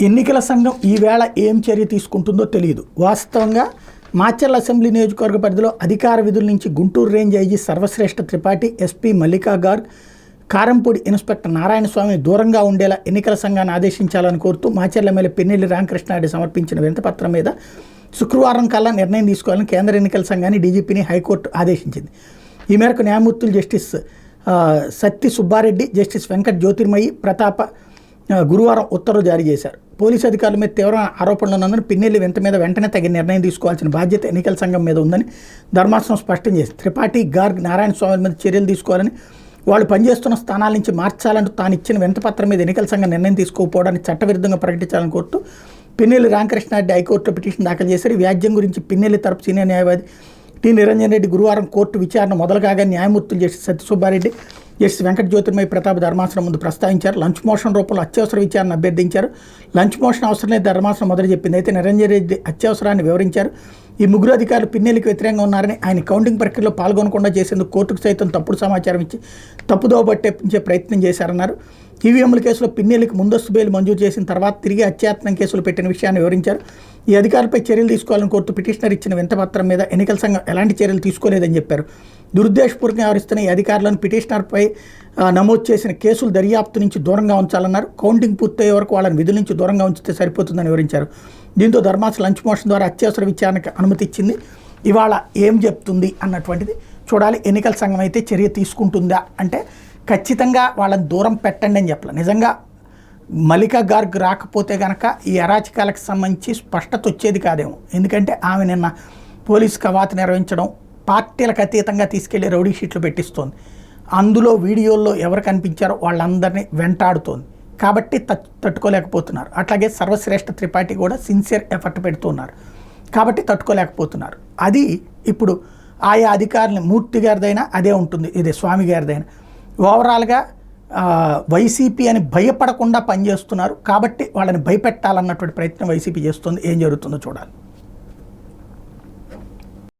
ఎన్నికల సంఘం ఈవేళ ఏం చర్య తీసుకుంటుందో తెలియదు. వాస్తవంగా మాచర్ల అసెంబ్లీ నియోజకవర్గ పరిధిలో అధికార విధుల నుంచి Guntur range IG Sarvashreshtha Tripathi, SP Mallika Garg, Karempudi inspector నారాయణస్వామిని దూరంగా ఉండేలా ఎన్నికల సంఘాన్ని ఆదేశించాలని కోరుతూ మాచర్ల ఎమ్మెల్యే పిన్నెల్లి రామకృష్ణారెడ్డి సమర్పించిన వినతిపత్రం మీద శుక్రవారం కల్లా నిర్ణయం తీసుకోవాలని కేంద్ర ఎన్నికల సంఘాన్ని డీజీపీని హైకోర్టు ఆదేశించింది. ఈ మేరకు న్యాయమూర్తులు జస్టిస్ సత్తి సుబ్బారెడ్డి, జస్టిస్ వెంకట్ జ్యోతిర్మయి ప్రతాప గురువారం ఉత్తర్వులు జారీ చేశారు. పోలీసు అధికారుల మీద తీవ్రమైన ఆరోపణలు ఉన్నందున పిన్నెల్లి వెంటనే తగిన నిర్ణయం తీసుకోవాల్సిన బాధ్యత ఎన్నికల సంఘం మీద ఉందని ధర్మాసనం స్పష్టం చేసింది. త్రిపాఠి, గార్గ్, నారాయణస్వామి మీద చర్యలు తీసుకోవాలని, వాళ్ళు పనిచేస్తున్న స్థానాల నుంచి మార్చాలంటూ తాను ఇచ్చిన వినతిపత్రం మీద ఎన్నికల సంఘం నిర్ణయం తీసుకోకపోవడానికి చట్టవిరుద్ధంగా ప్రకటించాలని కోరుతూ పిన్నెల్లి రామకృష్ణారెడ్డి హైకోర్టులో పిటిషన్ దాఖలు చేశారు. ఈ వ్యాజ్యం గురించి పిన్నెల్లి తరపు సీనియర్ న్యాయవాది టి నిరంజన్ రెడ్డి గురువారం కోర్టు విచారణ మొదలు కాగా న్యాయమూర్తులు జస్టిస్ సత్య సుబ్బారెడ్డి, జస్టిస్ వెంకట జ్యోతిర్మయి ప్రతాప్ ధర్మాసనం ముందు ప్రస్తావించారు. లంచ్ మోషన్ రూపంలో అత్యవసర విచారణ అభ్యర్థించారు. లంచ్ మోషన్ అవసరం లేదు ధర్మాసనం మొదలు చెప్పింది. అయితే నిరంజన్ రెడ్డి అత్యవసరాన్ని వివరించారు. ఈ ముగ్గురు అధికారులు పిన్నెల్లికి వ్యతిరేకంగా ఉన్నారని, ఆయన కౌంటింగ్ ప్రక్రియలో పాల్గొనకుండా చేసేందుకు కోర్టుకు సైతం తప్పుడు సమాచారం ఇచ్చి తప్పుదోవ పట్టించే ప్రయత్నం చేశారన్నారు. ఈవీఎంల కేసులో పిన్నెల్లికి ముందస్తు బెయిల్ మంజూరు చేసిన తర్వాత తిరిగి హత్యాయత్నం కేసులు పెట్టిన విషయాన్ని వివరించారు. ఈ అధికారులపై చర్యలు తీసుకోవాలని కోరుతూ పిటిషనర్ ఇచ్చిన వినతిపత్రం మీద ఎన్నికల సంఘం ఎలాంటి చర్యలు తీసుకోలేదని చెప్పారు. దురుద్దేశపూర్వకంగా వ్యవహరిస్తున్న ఈ అధికారులను పిటిషనర్పై నమోదు చేసిన కేసులు దర్యాప్తు నుంచి దూరంగా ఉంచాలన్నారు. కౌంటింగ్ పూర్తయ్యే వరకు వాళ్ళని విధుల నుంచి దూరంగా ఉంచితే సరిపోతుందని వివరించారు. దీంతో ధర్మాసనం లంచ్ మోషన్ ద్వారా అత్యవసర విచారణకు అనుమతి ఇచ్చింది. ఇవాళ ఏం చెప్తుంది అన్నటువంటిది చూడాలి. ఎన్నికల సంఘం అయితే చర్య తీసుకుంటుందా అంటే ఖచ్చితంగా వాళ్ళని దూరం పెట్టండి అని చెప్పాలి. నిజంగా మల్లికా గార్గ్ రాకపోతే కనుక ఈ అరాచకాలకు సంబంధించి స్పష్టత వచ్చేది కాదేమో. ఎందుకంటే ఆమె నిన్న పోలీసు కవాతు నిర్వహించడం, పార్టీలకు అతీతంగా తీసుకెళ్లి రౌడీ షీట్లు పెట్టిస్తోంది. అందులో వీడియోల్లో ఎవరు కనిపించారో వాళ్ళందరినీ వెంటాడుతోంది. కాబట్టి తట్టుకోలేకపోతున్నారు. అట్లాగే సర్వశ్రేష్ఠ త్రిపాఠి కూడా సిన్సియర్ ఎఫర్ట్ పెడుతున్నారు. కాబట్టి తట్టుకోలేకపోతున్నారు. అది ఇప్పుడు ఆయా అధికారులని మూర్తి గారిదైనా అదే ఉంటుంది, ఇది స్వామి గారిదైనా ఓవరాల్గా వైసీపీ అని భయపడకుండా పనిచేస్తున్నారు. కాబట్టి వాళ్ళని భయపెట్టాలన్నటువంటి ప్రయత్నం వైసీపీ చేస్తుంది. ఏం జరుగుతుందో చూడాలి.